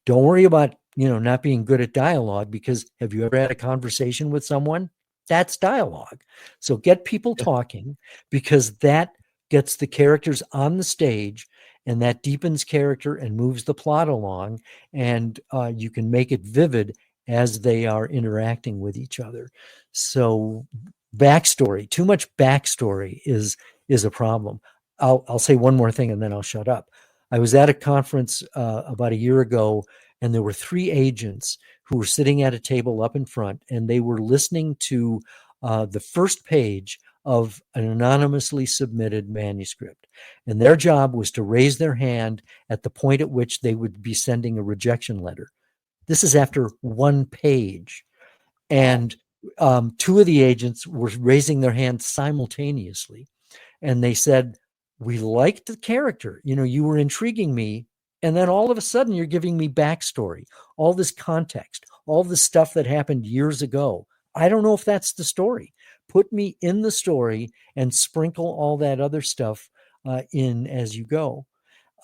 Don't worry about, not being good at dialogue, because have you ever had a conversation with someone? That's dialogue. So get people talking, because that gets the characters on the stage and that deepens character and moves the plot along. And you can make it vivid as they are interacting with each other. So backstory, too much backstory is a problem. I'll say one more thing and then I'll shut up. I was at a conference about a year ago, and there were 3 agents who were sitting at a table up in front, and they were listening to the first page of an anonymously submitted manuscript. And their job was to raise their hand at the point at which they would be sending a rejection letter. This is after 1 page. And 2 of the agents were raising their hands simultaneously. And they said, "We liked the character. You were intriguing me. And then all of a sudden you're giving me backstory, all this context, all this stuff that happened years ago. I don't know if that's the story. Put me in the story and sprinkle all that other stuff in as you go."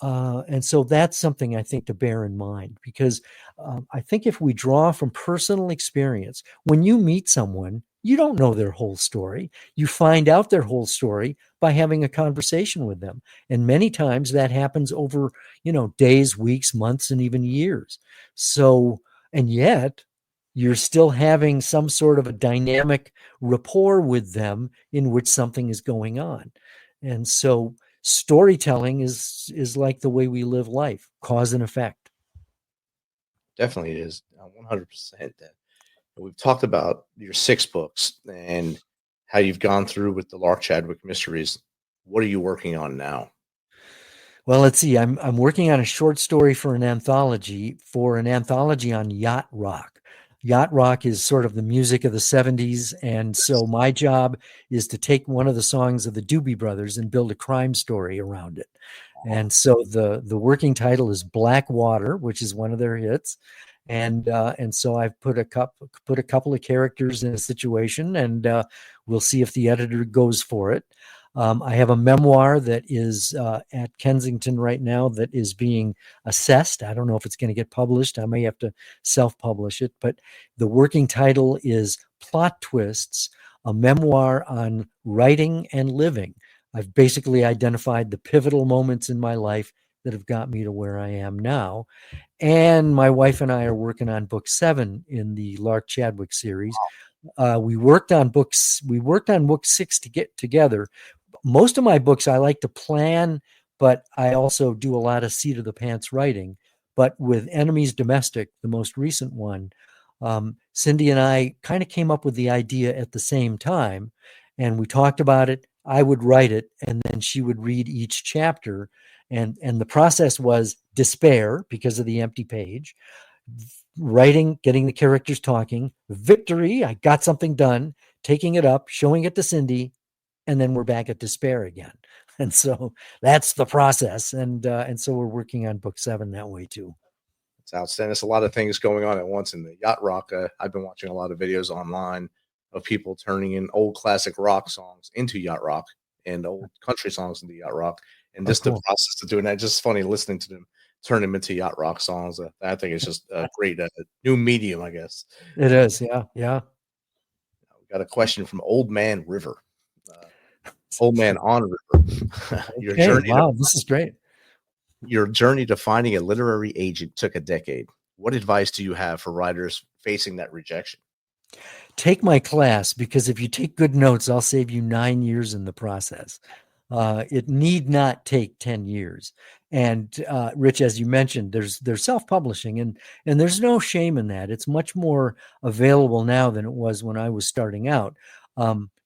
And so that's something I think to bear in mind, because I think if we draw from personal experience, when you meet someone, you don't know their whole story. You find out their whole story by having a conversation with them. And many times that happens over, days, weeks, months, and even years. So, and yet you're still having some sort of a dynamic rapport with them in which something is going on. And so storytelling is like the way we live life, cause and effect. Definitely it is. 100%. We've talked about your 6 books and how you've gone through with the Lark Chadwick mysteries. What are you working on now? Well, let's see. I'm working on a short story for an anthology on yacht rock. Yacht rock is sort of the music of the 70s. And so my job is to take one of the songs of the Doobie Brothers and build a crime story around it. And so the working title is Black Water, which is one of their hits. And so I've put a couple of characters in a situation, and we'll see if the editor goes for it. I have a memoir that is at Kensington right now that is being assessed. I don't know if it's going to get published. I may have to self-publish it, but the working title is Plot Twists, a memoir on writing and living. I've basically identified the pivotal moments in my life that have got me to where I am now. And my wife and I are working on book 7 in the Lark Chadwick series. We worked on book 6 to get together. Most of my books I like to plan, but I also do a lot of seat of the pants writing. But with Enemies Domestic, the most recent one, Cindy and I kind of came up with the idea at the same time, and we talked about it. I would write it, and then she would read each chapter. And the process was despair because of the empty page, writing, getting the characters talking, victory, I got something done, taking it up, showing it to Cindy, and then we're back at despair again. And so that's the process. And so we're working on book 7 that way too. It's outstanding. There's a lot of things going on at once in the yacht rock. I've been watching a lot of videos online of people turning in old classic rock songs into yacht rock and old country songs into yacht rock. And just the process of doing that, just funny listening to them turn them into yacht rock songs. I think it's just a great new medium, I guess. It is. Yeah. Yeah. We got a question from Old Man River. Old Man on River. Your journey. Wow, this is great. Your journey to finding a literary agent took a decade. What advice do you have for writers facing that rejection? Take my class, because if you take good notes, I'll save you 9 years in the process. It need not take 10 years. And Rich, as you mentioned, there's self-publishing, and there's no shame in that. It's much more available now than it was when I was starting out.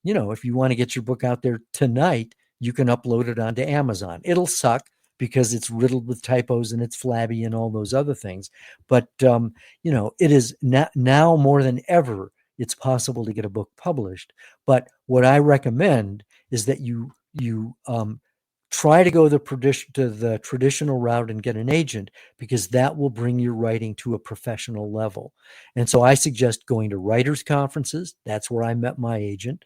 If you want to get your book out there tonight, you can upload it onto Amazon. It'll suck because it's riddled with typos and it's flabby and all those other things. But, it is now more than ever, it's possible to get a book published. But what I recommend is that you try to go the traditional route and get an agent, because that will bring your writing to a professional level. And so I suggest going to writers' conferences. That's where I met my agent,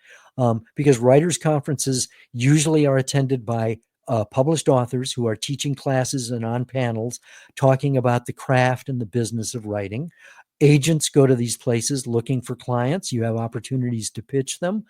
because writers' conferences usually are attended by published authors who are teaching classes and on panels talking about the craft and the business of writing. Agents go to these places looking for clients. You have opportunities to pitch them,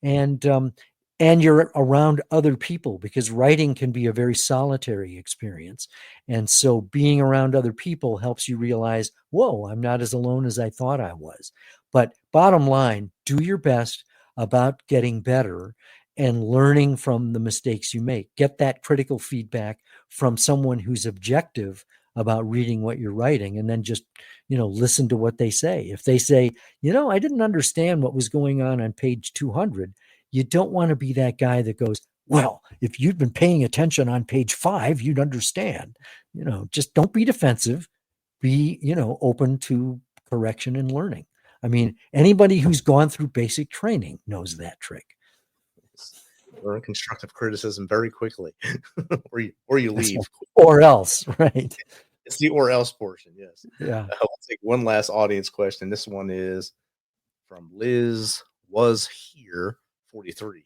and you're around other people, because writing can be a very solitary experience. And so being around other people helps you realize, whoa, I'm not as alone as I thought I was. But bottom line, do your best about getting better and learning from the mistakes you make. Get that critical feedback from someone who's objective about reading what you're writing, and then just, listen to what they say. If they say, I didn't understand what was going on page 200, you don't want to be that guy that goes, well, if you'd been paying attention on page 5, you'd understand. Just don't be defensive. Be, open to correction and learning. I mean, anybody who's gone through basic training knows that trick. Learn constructive criticism very quickly, or you leave. Or else, right? It's the or else portion, yes. Yeah. I'll take one last audience question. This one is from Liz Was Here 43.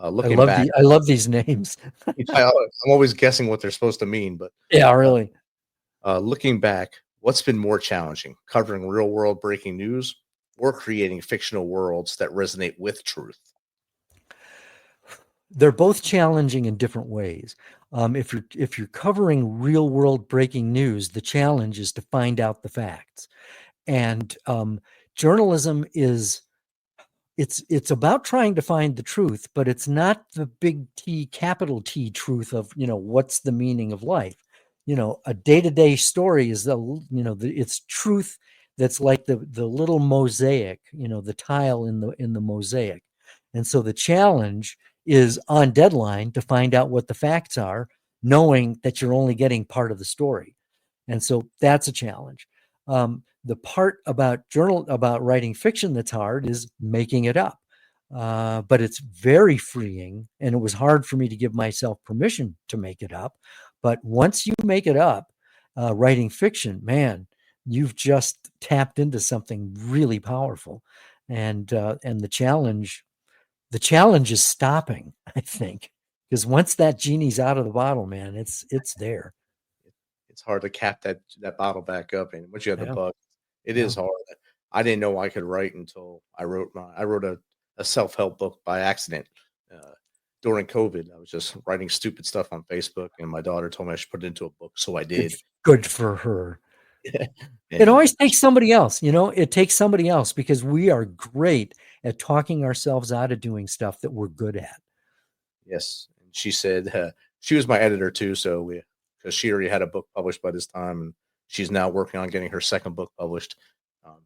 Looking back, I love these names. I'm always guessing what they're supposed to mean, but yeah, really. Looking back, what's been more challenging, covering real world breaking news or creating fictional worlds that resonate with truth? They're both challenging in different ways. If you're covering real world breaking news, the challenge is to find out the facts. And journalism is it's about trying to find the truth, but it's not the big T, capital T truth of, what's the meaning of life. A day-to-day story is it's truth that's like the little mosaic, the tile in the mosaic. And so the challenge is on deadline to find out what the facts are, knowing that you're only getting part of the story. And so that's a challenge. The part about writing fiction that's hard is making it up. But it's very freeing. And it was hard for me to give myself permission to make it up. But once you make it up, writing fiction, man, you've just tapped into something really powerful. And the challenge is stopping, I think, because once that genie's out of the bottle, man, it's there. It's hard to cap that bottle back up, and once you have the bug, it is hard. I didn't know I could write until I wrote a self-help book by accident during COVID. I was just writing stupid stuff on Facebook, and my daughter told me I should put it into a book, so I did. Good for her. It always takes somebody else, it takes somebody else, because we are great at talking ourselves out of doing stuff that we're good at. Yes. And she said she was my editor too. So because she already had a book published by this time, and she's now working on getting her second book published.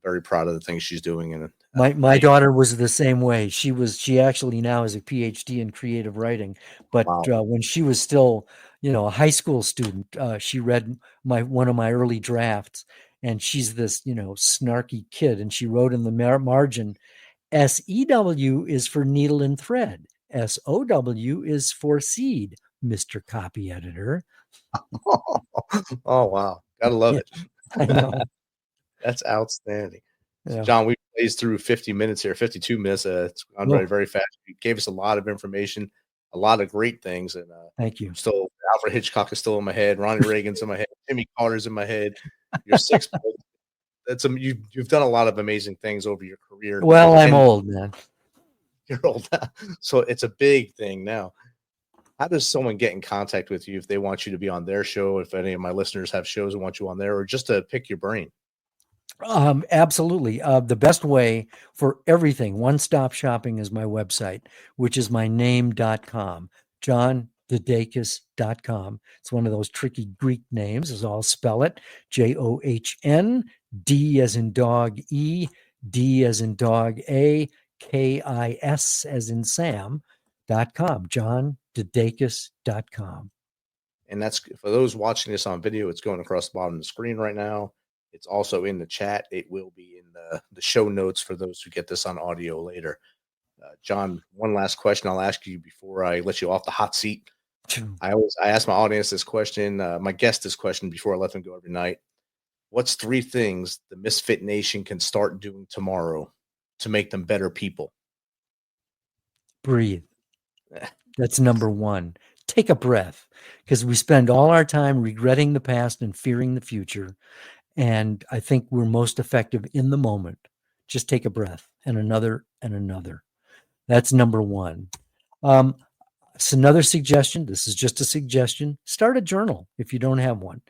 Very proud of the things she's doing. And my daughter was the same way. She actually now has a PhD in creative writing, but when she was still, a high school student, she read one of my early drafts, and she's this, snarky kid. And she wrote in the margin, SEW is for needle and thread. SOW is for seed, Mr. Copy Editor. Oh, wow. Gotta love it. I know. That's outstanding. Yeah. So John, we blazed through 50 minutes here, 52 minutes. It's gone very, very fast. You gave us a lot of information, a lot of great things. And thank you. Still, Alfred Hitchcock is still in my head. Ronnie Reagan's in my head. Jimmy Carter's in my head. Your six. You've done a lot of amazing things over your career. Well, I'm old, man. You're old now. So it's a big thing now. How does someone get in contact with you if they want you to be on their show? If any of my listeners have shows and want you on there, or just to pick your brain? Absolutely. The best way for everything, one-stop shopping, is my website, which is my name.com, johndedakis.com. It's one of those tricky Greek names, as I'll spell it. JOHN, D as in dog, E, D as in dog, A, KIS as in Sam.com, johndedakis.com. And that's for those watching this on video. It's going across the bottom of the screen right now. It's also in the chat. It will be in the show notes for those who get this on audio later. John, one last question I'll ask you before I let you off the hot seat. I ask my audience this question, my guest this question before I let them go every night. What's 3 things the Misfit Nation can start doing tomorrow to make them better people? Breathe. That's number 1. Take a breath, because we spend all our time regretting the past and fearing the future. And I think we're most effective in the moment. Just take a breath, and another and another. That's number 1. It's another suggestion. This is just a suggestion. Start a journal if you don't have one.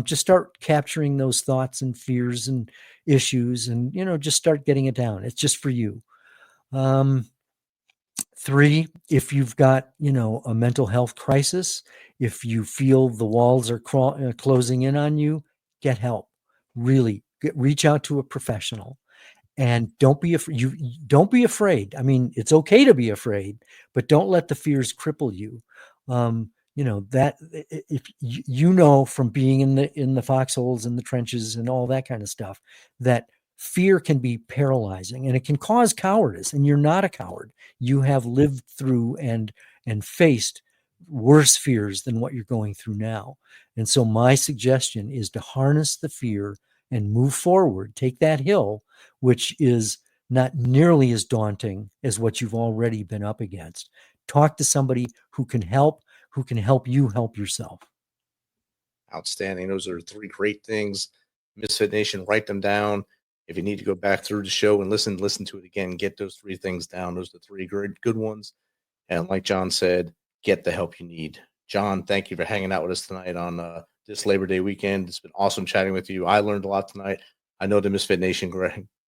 Just start capturing those thoughts and fears and issues, and, just start getting it down. It's just for you. 3, if you've got, a mental health crisis, if you feel the walls are closing in on you, get help. Really reach out to a professional, and don't be afraid. I mean, it's okay to be afraid, but don't let the fears cripple you. That if from being in the foxholes and the trenches and all that kind of stuff, that fear can be paralyzing and it can cause cowardice, and you're not a coward. You have lived through and faced worse fears than what you're going through now. And so my suggestion is to harness the fear and move forward. Take that hill, which is not nearly as daunting as what you've already been up against. Talk to somebody who can help you help yourself. Outstanding. Those are 3 great things. Misfit Nation, write them down. If you need to go back through the show and listen to it again, get those 3 things down. Those are the 3 good ones. And like John said, get the help you need. John, thank you for hanging out with us tonight on this Labor Day weekend. It's been awesome chatting with you. I learned a lot tonight. I know the Misfit Nation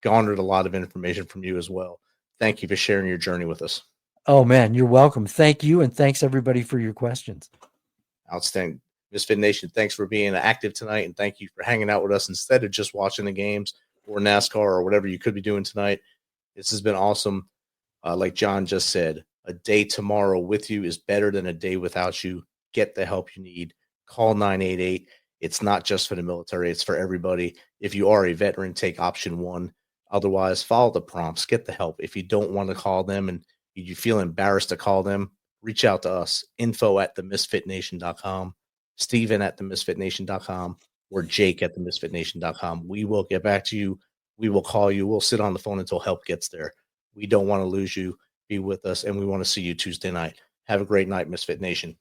garnered a lot of information from you as well. Thank you for sharing your journey with us. Oh, man, you're welcome. Thank you, and thanks, everybody, for your questions. Outstanding. Misfit Nation, thanks for being active tonight, and thank you for hanging out with us instead of just watching the games or NASCAR or whatever you could be doing tonight. This has been awesome. Like John just said, a day tomorrow with you is better than a day without you. Get the help you need. Call 988. It's not just for the military. It's for everybody. If you are a veteran, take option 1. Otherwise, follow the prompts. Get the help. If you don't want to call them and you feel embarrassed to call them, reach out to us. info@themisfitnation.com, Steven@themisfitnation.com, or Jake@themisfitnation.com. We will get back to you. We will call you. We'll sit on the phone until help gets there. We don't want to lose you. Be with us, and we want to see you Tuesday night. Have a great night, Misfit Nation.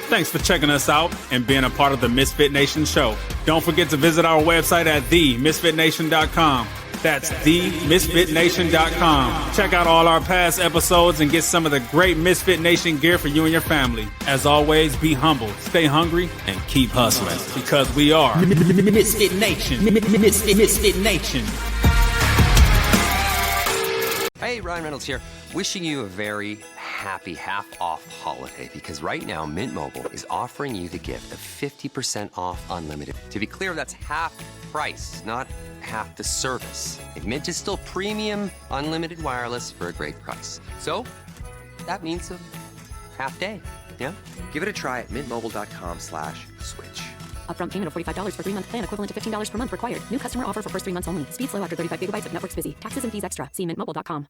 Thanks for checking us out and being a part of the Misfit Nation Show. Don't forget to visit our website at themisfitnation.com. That's themisfitnation.com. Check out all our past episodes and get some of the great Misfit Nation gear for you and your family. As always, be humble, stay hungry, and keep hustling, because we are Misfit Nation. Misfit Nation. Hey, Ryan Reynolds here. Wishing you a very happy half-off holiday, because right now Mint Mobile is offering you the gift of 50% off unlimited. To be clear, that's half price, not half the service. And Mint is still premium unlimited wireless for a great price. So that means a half day. Yeah? Give it a try at mintmobile.com/switch. Upfront payment of $45 for 3-month plan, equivalent to $15 per month required. New customer offer for first 3 months only. Speed slow after 35 gigabytes if network's busy. Taxes and fees extra. See mintmobile.com.